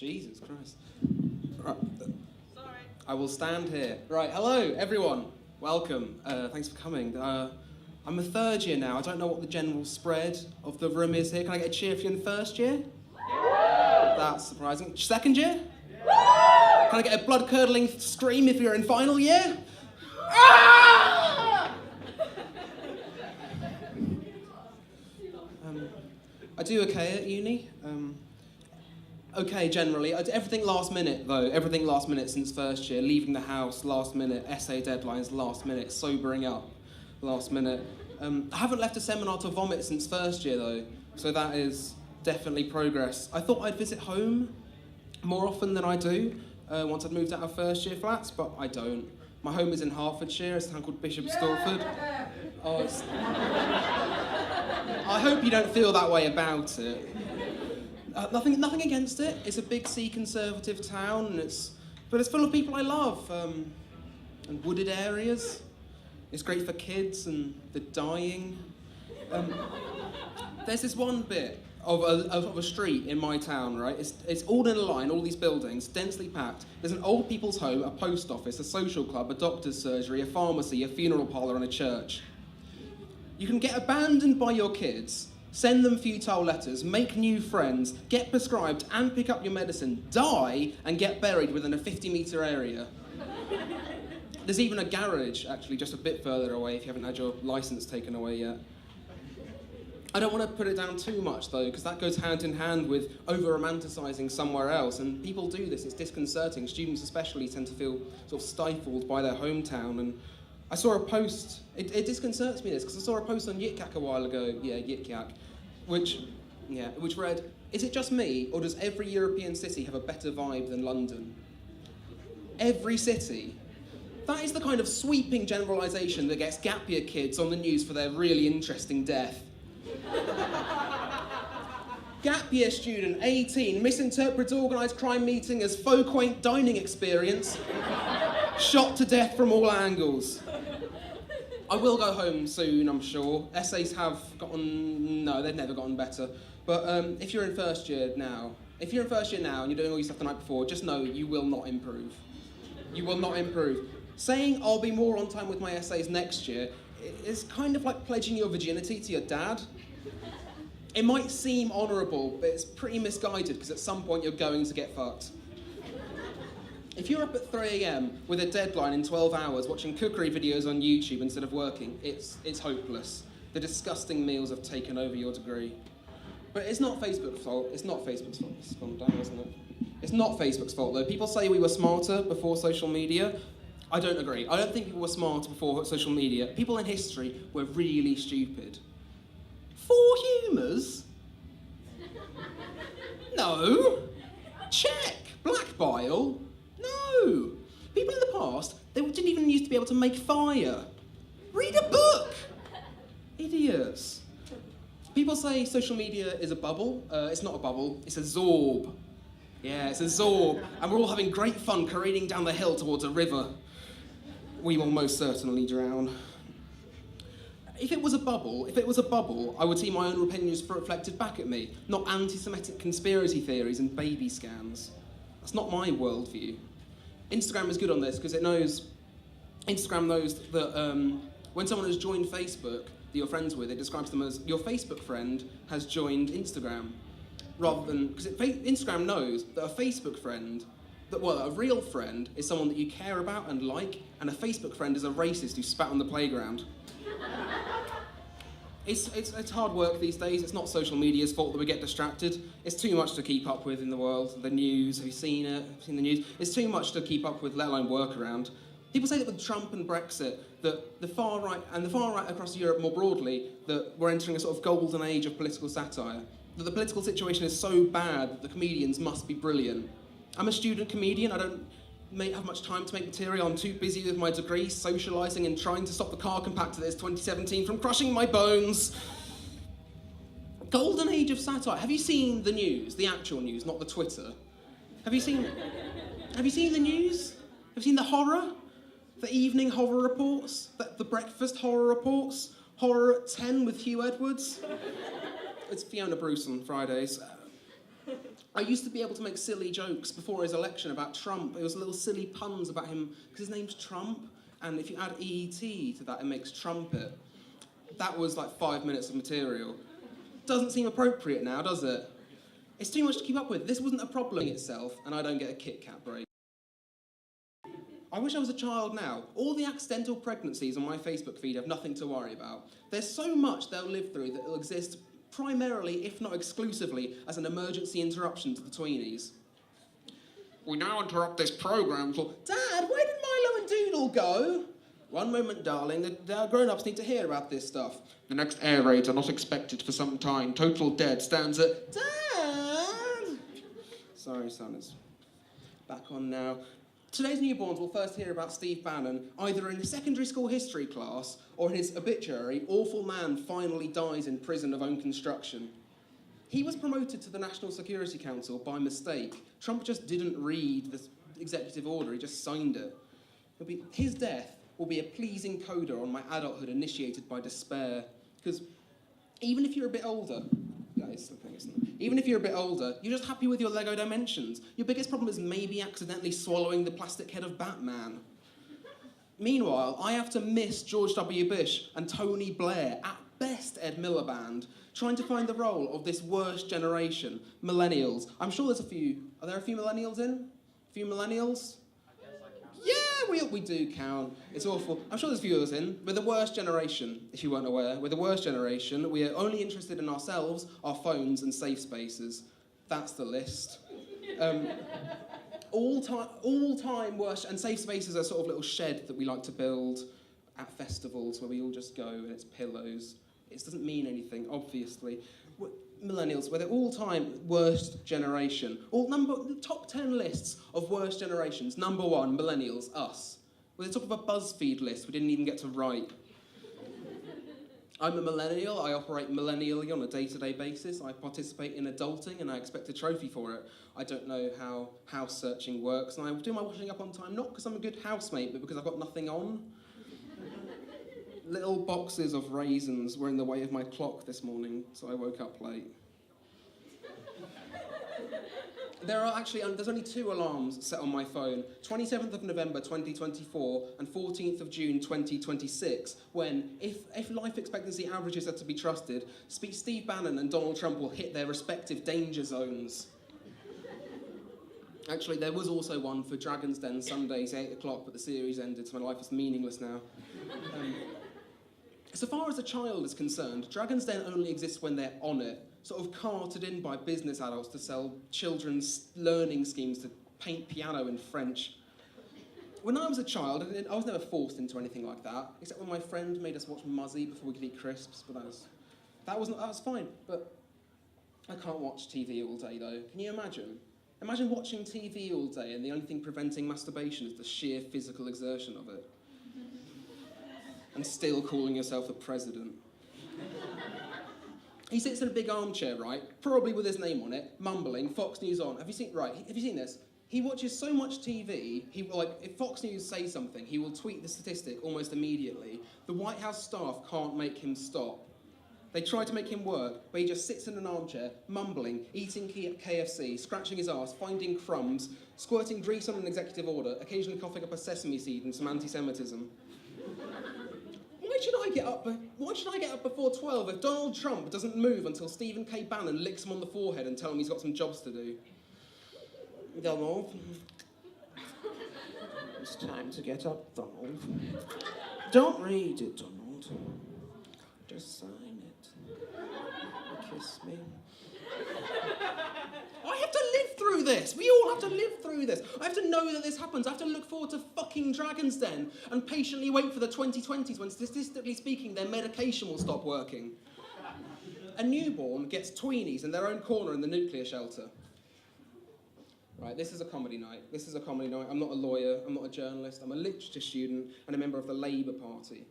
Jesus Christ. Right. Sorry. I will stand here. Right, hello, everyone. Welcome. Thanks for coming. I'm a third year now. I don't know what the general spread of the room is here. Can I get a cheer if you're in first year? Yeah. That's surprising. Second year? Yeah. Can I get a blood-curdling scream if you're in final year? Ah! I do okay at uni. Okay, generally. I do everything last minute, though. Everything last minute since first year. Leaving the house, last minute. Essay deadlines, last minute. Sobering up, last minute. I haven't left a seminar to vomit since first year, though. So that is definitely progress. I thought I'd visit home more often than I do once I'd moved out of first year flats, but I don't. My home is in Hertfordshire. It's a town called Bishop Stortford. Oh, I hope you don't feel that way about it. Nothing against it. It's a big C conservative town, but it's full of people I love, and wooded areas. It's great for kids and the dying. There's this one bit of a street in my town, right? It's all in a line, all these buildings, densely packed. There's an old people's home, a post office, a social club, a doctor's surgery, a pharmacy, a funeral parlour, and a church. You can get abandoned by your kids, send them futile letters, make new friends, get prescribed and pick up your medicine, die and get buried within a 50-metre area. There's even a garage, actually, just a bit further away if you haven't had your licence taken away yet. I don't want to put it down too much, though, because that goes hand in hand with over-romanticising somewhere else, and people do this, it's disconcerting. Students especially tend to feel sort of stifled by their hometown, and I saw a post, it disconcerts me this, because I saw a post on Yik Yak a while ago, Yik Yak, which read, "Is it just me, or does every European city have a better vibe than London?" Every city. That is the kind of sweeping generalisation that gets gap year kids on the news for their really interesting death. Gap year student, 18, misinterprets organised crime meeting as faux quaint dining experience, shot to death from all angles. I will go home soon, I'm sure. Essays have gotten... No, they've never gotten better. But if you're in first year now and you're doing all your stuff the night before, just know you will not improve. You will not improve. Saying I'll be more on time with my essays next year is kind of like pledging your virginity to your dad. It might seem honourable, but it's pretty misguided because at some point you're going to get fucked. If you're up at 3 a.m. with a deadline in 12 hours watching cookery videos on YouTube instead of working, it's hopeless. The disgusting meals have taken over your degree. But it's not Facebook's fault. It's not Facebook's fault. It's gone down, isn't it? It's not Facebook's fault, though. People say we were smarter before social media. I don't agree. I don't think people were smart before social media. People in history were really stupid. 4 humours? No. Check. Black bile? No. People in the past, they didn't even used to be able to make fire. Read a book. Idiots. People say social media is a bubble. It's not a bubble. It's a zorb. Yeah, it's a zorb. And we're all having great fun careening down the hill towards a river. We will most certainly drown. If it was a bubble, I would see my own opinions reflected back at me, not anti-Semitic conspiracy theories and baby scans. That's not my worldview. Instagram is good on this because Instagram knows that when someone has joined Facebook that you're friends with, it describes them as your Facebook friend has joined Instagram, rather than, because Instagram knows that a Facebook friend, a real friend is someone that you care about and like, and a Facebook friend is a racist who spat on the playground. It's hard work these days. It's not social media's fault that we get distracted. It's too much to keep up with in the world. The news, have you seen it? Have you seen the news? It's too much to keep up with, let alone work around. People say that with Trump and Brexit, that the far right across Europe more broadly, that we're entering a sort of golden age of political satire. That the political situation is so bad that the comedians must be brilliant. I'm a student comedian. I don't have much time to make material. I'm too busy with my degree, socialising and trying to stop the car compactor that is 2017 from crushing my bones. Golden age of satire. Have you seen the news? The actual news, not the Twitter. Have you seen the news? Have you seen the horror? The evening horror reports? The breakfast horror reports? Horror at 10 with Hugh Edwards? It's Fiona Bruce on Fridays. I used to be able to make silly jokes before his election about Trump. It was little silly puns about him, because his name's Trump, and if you add EET to that, it makes trumpet. That was like 5 minutes of material. Doesn't seem appropriate now, does it? It's too much to keep up with. This wasn't a problem itself, and I don't get a Kit Kat break. I wish I was a child now. All the accidental pregnancies on my Facebook feed have nothing to worry about. There's so much they'll live through that will exist primarily, if not exclusively, as an emergency interruption to the tweenies. We now interrupt this programme for... Dad, where did Milo and Doodle go? One moment, darling. The grown-ups need to hear about this stuff. The next air raids are not expected for some time. Total Dead stands at... Dad! Sorry, son, it's back on now. Today's newborns will first hear about Steve Bannon either in his secondary school history class or in his obituary, awful man finally dies in prison of own construction. He was promoted to the National Security Council by mistake. Trump just didn't read the executive order, he just signed it. His death will be a pleasing coda on my adulthood initiated by despair. Because even if you're a bit older, even if you're a bit older, you're just happy with your Lego dimensions. Your biggest problem is maybe accidentally swallowing the plastic head of Batman. Meanwhile, I have to miss George W. Bush and Tony Blair, at best Ed Miliband, trying to find the role of this worst generation, millennials. I'm sure there's a few. Are there a few millennials in? A few millennials? Yeah, we do count. It's awful. I'm sure there's a few of us in. We're the worst generation, if you weren't aware. We're the worst generation. We are only interested in ourselves, our phones, and safe spaces. That's the list. All-time worst, and safe spaces are sort of little shed that we like to build at festivals where we all just go and it's pillows. It doesn't mean anything, obviously. Millennials, we're the all-time worst generation. Top 10 lists of worst generations. Number 1, millennials, us. We're the top of a BuzzFeed list we didn't even get to write. I'm a millennial. I operate millennially on a day-to-day basis. I participate in adulting and I expect a trophy for it. I don't know how house searching works, and I do my washing up on time, not because I'm a good housemate, but because I've got nothing on. Little boxes of raisins were in the way of my clock this morning, so I woke up late. There's only 2 alarms set on my phone, 27th of November 2024 and 14th of June 2026, when, if life expectancy averages are to be trusted, Steve Bannon and Donald Trump will hit their respective danger zones. Actually, there was also one for Dragon's Den Sundays, 8 o'clock, but the series ended, so my life is meaningless now. So far as a child is concerned, Dragon's Den only exists when they're on it, sort of carted in by business adults to sell children's learning schemes to paint piano in French. When I was a child, I was never forced into anything like that, except when my friend made us watch Muzzy before we could eat crisps, but that was fine. But I can't watch TV all day, though. Can you imagine? Imagine watching TV all day and the only thing preventing masturbation is the sheer physical exertion of it. And still calling yourself the president. He sits in a big armchair, right? Probably with his name on it, mumbling, Fox News on. Have you seen this? He watches so much TV, if Fox News says something, he will tweet the statistic almost immediately. The White House staff can't make him stop. They try to make him work, but he just sits in an armchair, mumbling, eating KFC, scratching his arse, finding crumbs, squirting grease on an executive order, occasionally coughing up a sesame seed and some anti-Semitism. Why should I get up before 12 if Donald Trump doesn't move until Stephen K. Bannon licks him on the forehead and tells him he's got some jobs to do? Donald. It's time to get up, Donald. Don't read it, Donald. Just sign it. Kiss me. I have to live through this. We all have to live through this. I have to know that this happens. I have to look forward to fucking Dragon's Den and patiently wait for the 2020s when, statistically speaking, their medication will stop working. A newborn gets tweenies in their own corner in the nuclear shelter. Right, this is a comedy night. I'm not a lawyer. I'm not a journalist. I'm a literature student and a member of the Labour Party.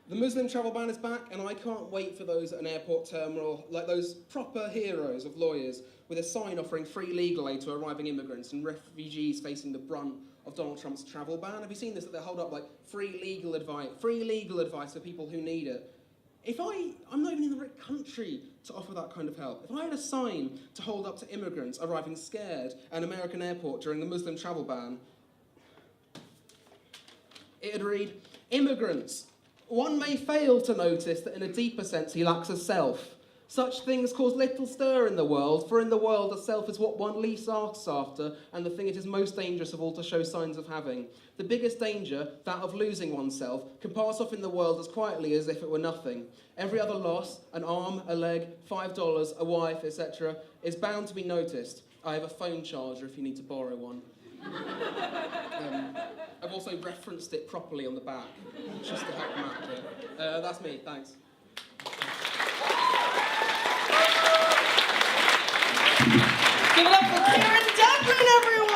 The Muslim travel ban is back, and I can't wait for those at an airport terminal, like those proper heroes of lawyers, with a sign offering free legal aid to arriving immigrants and refugees facing the brunt of Donald Trump's travel ban. Have you seen this, that they hold up like free legal advice for people who need it? I'm not even in the right country to offer that kind of help. If I had a sign to hold up to immigrants arriving scared at an American airport during the Muslim travel ban, it'd read, "Immigrants, one may fail to notice that in a deeper sense he lacks a self. Such things cause little stir in the world, for in the world a self is what one least asks after, and the thing it is most dangerous of all to show signs of having. The biggest danger, that of losing oneself, can pass off in the world as quietly as if it were nothing. Every other loss, an arm, a leg, $5, a wife, etc., is bound to be noticed. I have a phone charger if you need to borrow one." I've also referenced it properly on the back, just to help match it. That's me, thanks. Give it up for Kieran Devlin, everyone!